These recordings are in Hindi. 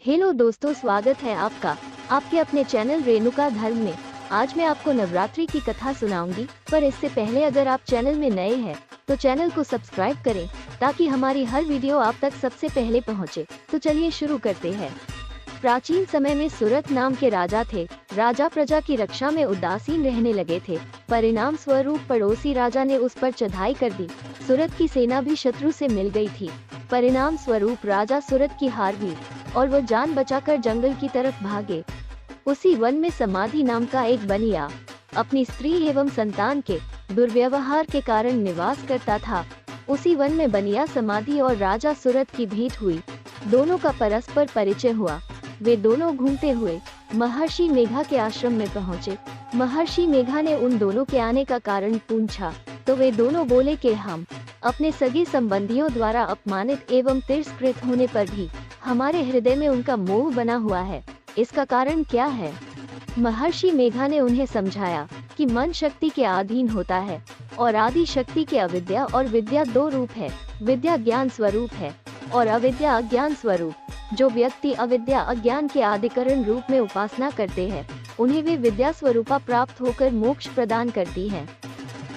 हेलो दोस्तों, स्वागत है आपका आपके अपने चैनल रेणुका धर्म में। आज मैं आपको नवरात्रि की कथा सुनाऊंगी, पर इससे पहले अगर आप चैनल में नए हैं तो चैनल को सब्सक्राइब करें ताकि हमारी हर वीडियो आप तक सबसे पहले पहुंचे। तो चलिए शुरू करते हैं। प्राचीन समय में सुरत नाम के राजा थे। राजा प्रजा की रक्षा में उदासीन रहने लगे थे। परिणाम स्वरूप पड़ोसी राजा ने उस पर चढ़ाई कर दी। सुरत की सेना भी शत्रु से मिल गई थी। परिणाम स्वरूप राजा सुरत की हार हुई और वो जान बचाकर जंगल की तरफ भागे। उसी वन में समाधि नाम का एक बनिया अपनी स्त्री एवं संतान के दुर्व्यवहार के कारण निवास करता था। उसी वन में बनिया समाधि और राजा सुरत की भेंट हुई। दोनों का परस्पर परिचय हुआ। वे दोनों घूमते हुए महर्षि मेघा के आश्रम में पहुँचे। महर्षि मेघा ने उन दोनों के आने का कारण पूछा तो वे दोनों बोले कि हम अपने सगे संबंधियों द्वारा अपमानित एवं तिरस्कृत होने पर भी हमारे हृदय में उनका मोह बना हुआ है। इसका कारण क्या है? महर्षि मेघा ने उन्हें समझाया कि मन शक्ति के अधीन होता है और आदि शक्ति के अविद्या और विद्या दो रूप है। विद्या ज्ञान स्वरूप है और अविद्या अज्ञान स्वरूप। जो व्यक्ति अविद्या अज्ञान के आदिकरण रूप में उपासना करते हैं, उन्हें वे विद्या स्वरूपा प्राप्त होकर मोक्ष प्रदान करती है।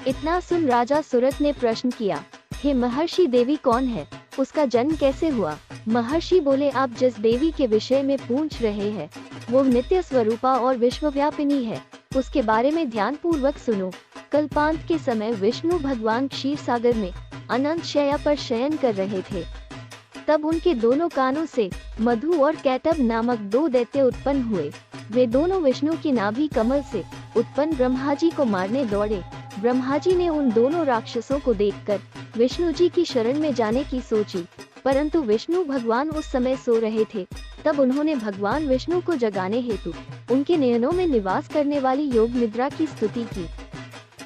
इतना सुन राजा सुरत ने प्रश्न किया, हे महर्षि, देवी कौन है? उसका जन्म कैसे हुआ? महर्षि बोले, आप जिस देवी के विषय में पूछ रहे हैं वो नित्य स्वरूपा और विश्वव्यापिनी है। उसके बारे में ध्यान पूर्वक सुनो। कल्पांत के समय विष्णु भगवान क्षीर सागर में अनंत शैया पर शयन कर रहे थे। तब उनके दोनों कानों से मधु और कैटब नामक दो दैत्य उत्पन्न हुए। वे दोनों विष्णु की नाभि कमल से उत्पन्न ब्रह्मा जी को मारने दौड़े। ब्रह्मा जी ने उन दोनों राक्षसों को देखकर विष्णु जी की शरण में जाने की सोची, परंतु विष्णु भगवान उस समय सो रहे थे। तब उन्होंने भगवान विष्णु को जगाने हेतु उनके नयनों में निवास करने वाली योग निद्रा की स्तुति की।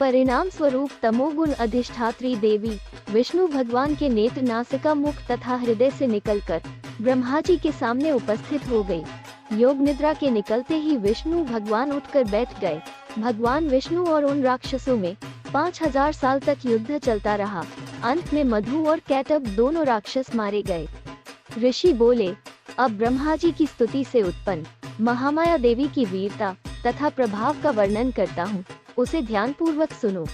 परिणाम स्वरूप तमोगुण अधिष्ठात्री देवी विष्णु भगवान के नेत्र, नासिका, मुख तथा हृदय से निकलकर ब्रह्मा जी के सामने उपस्थित हो गई। योग निद्रा के निकलते ही विष्णु भगवान उठकर बैठ गए। भगवान विष्णु और उन राक्षसों में 5000 साल तक युद्ध चलता रहा। अंत में मधु और कैटब दोनों राक्षस मारे गए। ऋषि बोले, अब ब्रह्मा जी की स्तुति से उत्पन्न महामाया देवी की वीरता तथा प्रभाव का वर्णन करता हूँ, उसे ध्यान पूर्वक सुनो।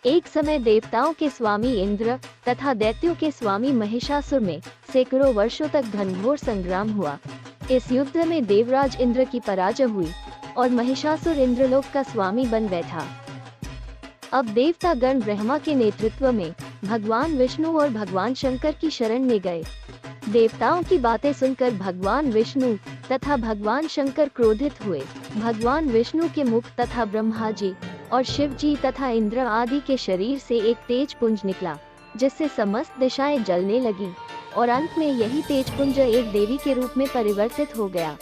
एक समय देवताओं के स्वामी इंद्र तथा दैत्यों के स्वामी महिषासुर में सैकड़ों वर्षों तक घनघोर संग्राम हुआ। इस युद्ध में देवराज इंद्र की पराजय हुई और महिषासुर इंद्रलोक का स्वामी बन बैठा। अब देवता गण ब्रह्मा के नेतृत्व में भगवान विष्णु और भगवान शंकर की शरण में गए। देवताओं की बातें सुनकर भगवान विष्णु तथा भगवान शंकर क्रोधित हुए। भगवान विष्णु के मुख तथा ब्रह्मा जी और शिव जी तथा इंद्र आदि के शरीर से एक तेज पुंज निकला, जिससे समस्त दिशाएं जलने लगी और अंत में यही तेज पुंज एक देवी के रूप में परिवर्तित हो गया।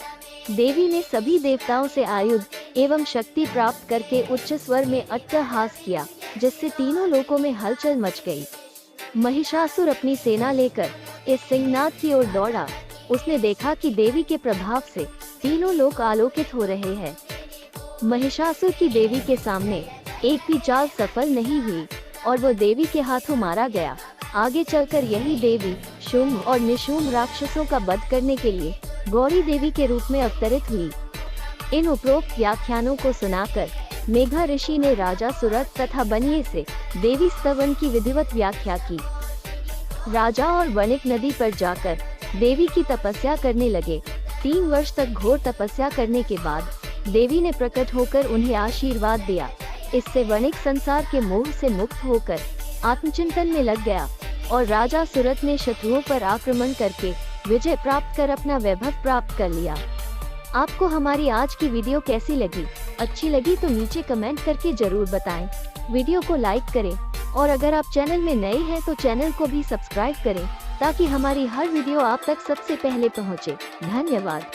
देवी ने सभी देवताओं से आयुध एवं शक्ति प्राप्त करके उच्च स्वर में अट्टहास किया, जिससे तीनों लोकों में हलचल मच गई। महिषासुर अपनी सेना लेकर इस सिंहनाद की ओर दौड़ा। उसने देखा कि देवी के प्रभाव से तीनों लोक आलोकित हो रहे हैं। महिषासुर की देवी के सामने एक भी चाल सफल नहीं हुई और वो देवी के हाथों मारा गया। आगे चलकर यही देवी शुंभ और निशुंभ राक्षसों का वध करने के लिए गौरी देवी के रूप में अवतरित हुई। इन उपरोक्त व्याख्यानों को सुनाकर मेघा ऋषि ने राजा सुरत तथा बनिये से देवी स्तवन की विधिवत व्याख्या की। राजा और वणिक नदी पर जाकर देवी की तपस्या करने लगे। 3 वर्ष तक घोर तपस्या करने के बाद देवी ने प्रकट होकर उन्हें आशीर्वाद दिया। इससे वणिक संसार के मोह से मुक्त होकर आत्मचिंतन में लग गया और राजा सुरत ने शत्रुओं पर आक्रमण करके विजय प्राप्त कर अपना वैभव प्राप्त कर लिया। आपको हमारी आज की वीडियो कैसी लगी? अच्छी लगी तो नीचे कमेंट करके जरूर बताएं। वीडियो को लाइक करें और अगर आप चैनल में नए हैं तो चैनल को भी सब्सक्राइब करें ताकि हमारी हर वीडियो आप तक सबसे पहले पहुंचे। धन्यवाद।